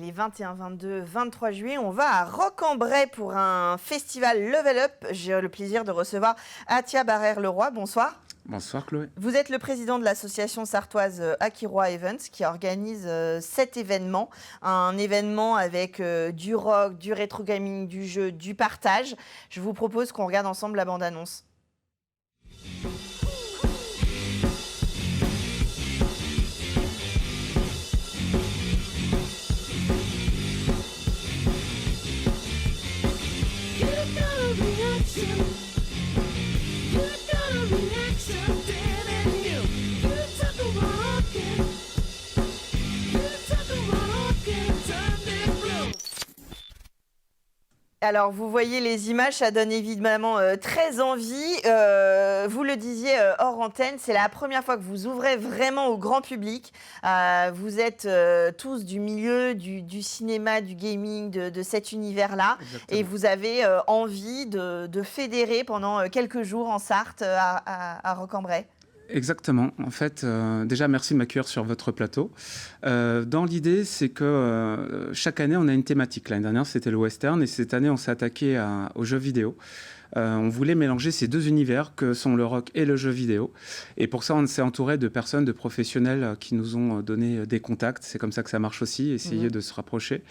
les 21, 22, 23 juillet, on va à Roc-en-Bray pour un festival Level Up. J'ai le plaisir de recevoir Atia Barrère-Leroy. Bonsoir. Bonsoir Chloé. Vous êtes le président de l'association sartoise Akiroa Events qui organise cet événement. Un événement avec du rock, du rétro gaming, du jeu, du partage. Je vous propose qu'on regarde ensemble la bande-annonce. Alors, vous voyez les images, ça donne évidemment très envie. Vous le disiez hors antenne, c'est la première fois que vous ouvrez vraiment au grand public. Vous êtes tous du milieu du cinéma, du gaming, de cet univers-là. Exactement. Et vous avez envie de fédérer pendant quelques jours en Sarthe, à Roc-en-Bray. Exactement. En fait, déjà, merci de m'accueillir sur votre plateau. Dans l'idée, c'est que chaque année, on a une thématique. L'année dernière, c'était le western, et cette année, on s'est attaqué aux jeux vidéo. On voulait mélanger ces deux univers que sont le rock et le jeu vidéo. Et pour ça, on s'est entouré de personnes, de professionnels qui nous ont donné des contacts. C'est comme ça que ça marche aussi, essayer de se rapprocher.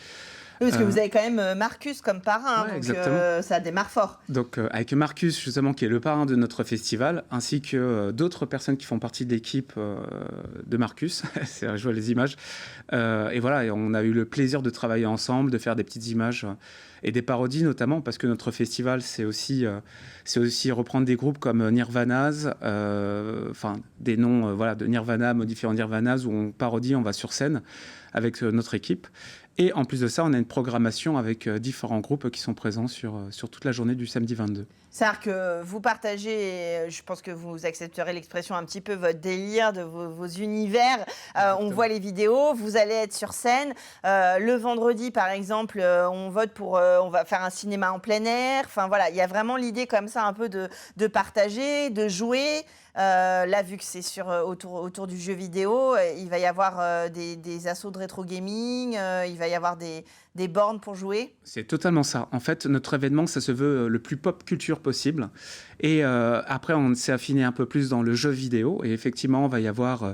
Oui, parce que vous avez quand même Marcus comme parrain, ouais, donc ça démarre fort. Donc avec Marcus, justement, qui est le parrain de notre festival, ainsi que d'autres personnes qui font partie de l'équipe de Marcus, je vois les images, et voilà, et on a eu le plaisir de travailler ensemble, de faire des petites images et des parodies notamment, parce que notre festival, c'est aussi reprendre des groupes comme Nirvanaz, enfin des noms de Nirvana modifiés en Nirvanaz, où on parodie, on va sur scène avec notre équipe. Et en plus de ça, on a une programmation avec différents groupes qui sont présents sur toute la journée du samedi 22. C'est-à-dire que vous partagez, je pense que vous accepterez l'expression un petit peu, votre délire, de vos univers. On voit les vidéos, vous allez être sur scène. Le vendredi, par exemple, on vote pour, on va faire un cinéma en plein air. Enfin voilà, il y a vraiment l'idée comme ça un peu de partager, de jouer. Là, vu que c'est autour du jeu vidéo, il va y avoir des assauts de rétro gaming, il va y avoir des bornes pour jouer. C'est totalement ça. En fait, notre événement, ça se veut le plus pop culture possible. Et après, on s'est affiné un peu plus dans le jeu vidéo. Et effectivement, on va y avoir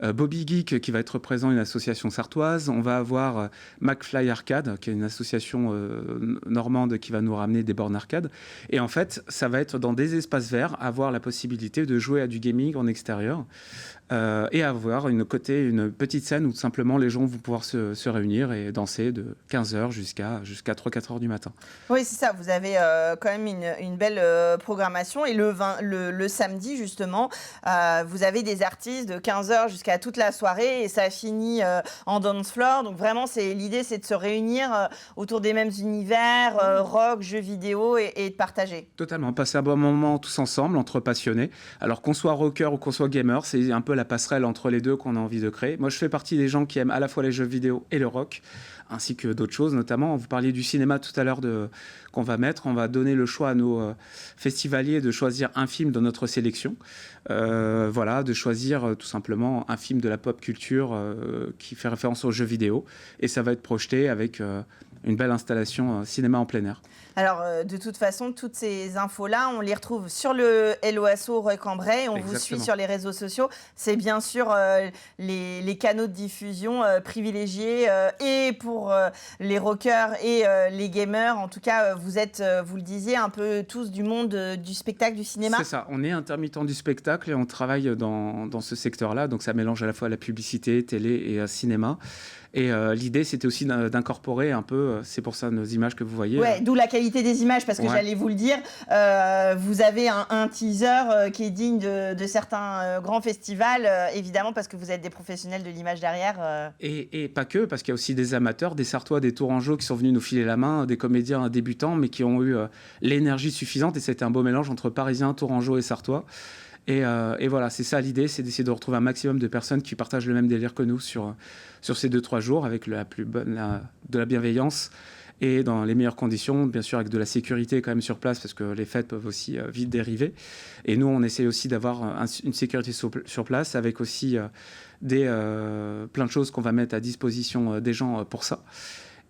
Bobby Geek qui va être présent, une association sartoise. On va avoir McFly Arcade, qui est une association normande qui va nous ramener des bornes arcade. Et en fait, ça va être dans des espaces verts, avoir la possibilité de jouer à du gaming en extérieur. Et avoir une petite scène où tout simplement les gens vont pouvoir se réunir et danser de 15h jusqu'à 3-4h du matin. Oui, c'est ça. Vous avez quand même une belle programmation. Et le samedi, justement, vous avez des artistes de 15h jusqu'à toute la soirée et ça finit en dance floor. Donc vraiment, l'idée, c'est de se réunir autour des mêmes univers, rock, jeux vidéo et de partager. Totalement. Passer un bon moment tous ensemble, entre passionnés. Alors qu'on soit rocker ou qu'on soit gamer, c'est un peu la passerelle entre les deux qu'on a envie de créer. Moi, je fais partie des gens qui aiment à la fois les jeux vidéo et le rock, ainsi que d'autres choses, notamment. Vous parliez du cinéma tout à l'heure qu'on va mettre. On va donner le choix à nos festivaliers de choisir un film dans notre sélection. De choisir tout simplement un film de la pop culture qui fait référence aux jeux vidéo. Et ça va être projeté avec une belle installation cinéma en plein air. Alors, de toute façon, toutes ces infos-là, on les retrouve sur le LOASO Roc-en-Bray. On vous suit sur les réseaux sociaux. C'est bien sûr les canaux de diffusion privilégiés et pour les rockers et les gamers. En tout cas, vous êtes, vous le disiez, un peu tous du monde du spectacle, du cinéma. C'est ça. On est intermittent du spectacle et on travaille dans ce secteur-là. Donc, ça mélange à la fois la publicité, télé et cinéma. Et l'idée, c'était aussi d'incorporer un peu, c'est pour ça nos images que vous voyez. Ouais, d'où la qualité des images, parce que j'allais vous le dire, vous avez un teaser qui est digne de certains grands festivals, évidemment, parce que vous êtes des professionnels de l'image derrière. Et pas que, parce qu'il y a aussi des amateurs, des Sartois, des Tourangeaux qui sont venus nous filer la main, des comédiens débutants, mais qui ont eu l'énergie suffisante, et c'était un beau mélange entre Parisiens, Tourangeaux et Sartois. Et voilà, c'est ça l'idée, c'est d'essayer de retrouver un maximum de personnes qui partagent le même délire que nous sur ces 2-3 jours avec de la bienveillance et dans les meilleures conditions, bien sûr avec de la sécurité quand même sur place, parce que les fêtes peuvent aussi vite dériver. Et nous, on essaie aussi d'avoir une sécurité sur place, avec aussi plein de choses qu'on va mettre à disposition des gens pour ça.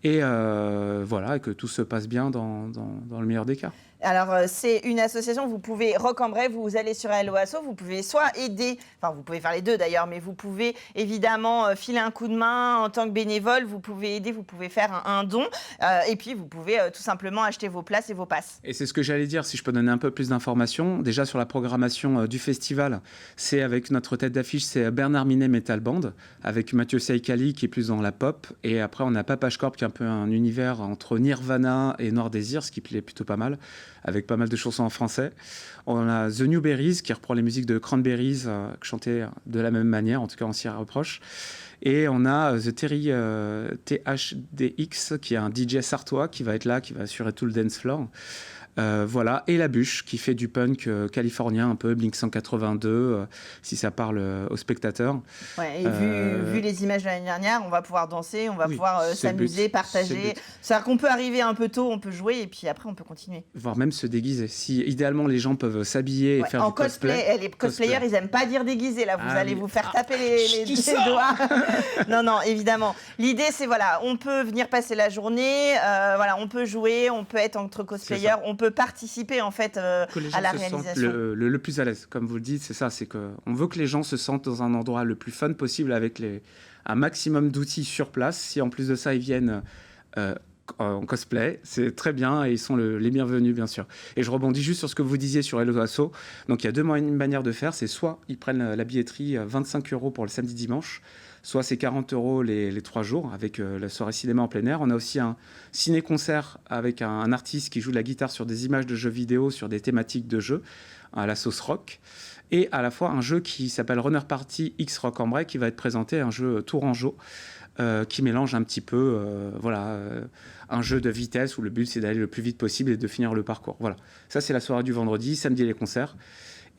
Et voilà, et que tout se passe bien dans le meilleur des cas. Alors, c'est une association, vous pouvez, Rock en Bray, vous allez sur Hello Asso, vous pouvez soit aider, enfin vous pouvez faire les deux d'ailleurs, mais vous pouvez évidemment filer un coup de main en tant que bénévole, vous pouvez aider, vous pouvez faire un don, et puis vous pouvez tout simplement acheter vos places et vos passes. Et c'est ce que j'allais dire, si je peux donner un peu plus d'informations. Déjà sur la programmation du festival, c'est avec notre tête d'affiche, c'est Bernard Minet Metal Band, avec Mathieu Saïkali qui est plus dans la pop, et après on a Papage Corp qui est un peu un univers entre Nirvana et Noir Désir, ce qui plaît plutôt pas mal, avec pas mal de chansons en français. On a The New Berries, qui reprend les musiques de Cranberries, chantées de la même manière, en tout cas on s'y rapproche. Et on a The Terry THDX, qui est un DJ sartois, qui va être là, qui va assurer tout le dance floor. Voilà, et La Bûche qui fait du punk californien un peu, Blink 182, si ça parle aux spectateurs. Ouais, et vu les images de l'année dernière, on va pouvoir danser, on va pouvoir s'amuser, partager. C'est-à-dire qu'on peut arriver un peu tôt, on peut jouer et puis après on peut continuer. Voire même se déguiser. Si idéalement les gens peuvent s'habiller et faire en du cosplay. Les cosplayers, ils aiment pas dire déguisé là, vous allez vous faire taper les doigts. Non, évidemment. L'idée c'est voilà, on peut venir passer la journée, voilà, on peut jouer, on peut être entre cosplayers, on peut participer en fait à la réalisation. Le plus à l'aise, comme vous le dites, c'est ça, c'est qu'on veut que les gens se sentent dans un endroit le plus fun possible avec un maximum d'outils sur place. Si en plus de ça ils viennent en cosplay, c'est très bien et ils sont les bienvenus bien sûr. Et je rebondis juste sur ce que vous disiez sur Hello Asso. Donc il y a deux manières de faire, c'est soit ils prennent la billetterie 25 € pour le samedi dimanche, soit c'est 40 € les 3 jours avec la soirée cinéma en plein air. On a aussi un ciné-concert avec un artiste qui joue de la guitare sur des images de jeux vidéo, sur des thématiques de jeux, à la sauce rock. Et à la fois un jeu qui s'appelle Runner Party X Rock en Bray, qui va être présenté, un jeu tourangeau, qui mélange un petit peu un jeu de vitesse où le but c'est d'aller le plus vite possible et de finir le parcours. Voilà, ça c'est la soirée du vendredi, samedi les concerts.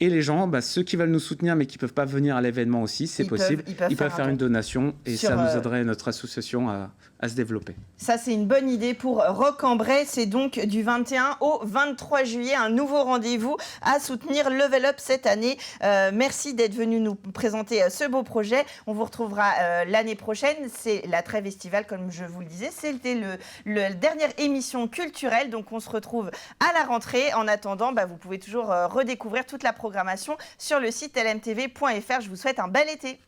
Et les gens, ceux qui veulent nous soutenir mais qui ne peuvent pas venir à l'événement aussi, c'est possible. Ils peuvent faire une donation et ça nous aiderait notre association à se développer. Ça, c'est une bonne idée pour Rock en Bray. C'est donc du 21 au 23 juillet, un nouveau rendez-vous à soutenir Level Up cette année. Merci d'être venu nous présenter ce beau projet. On vous retrouvera l'année prochaine. C'est la trêve estivale, comme je vous le disais. C'était la dernière émission culturelle. Donc, on se retrouve à la rentrée. En attendant, vous pouvez toujours redécouvrir toute la programmation sur le site lmtv.fr. Je vous souhaite un bel été.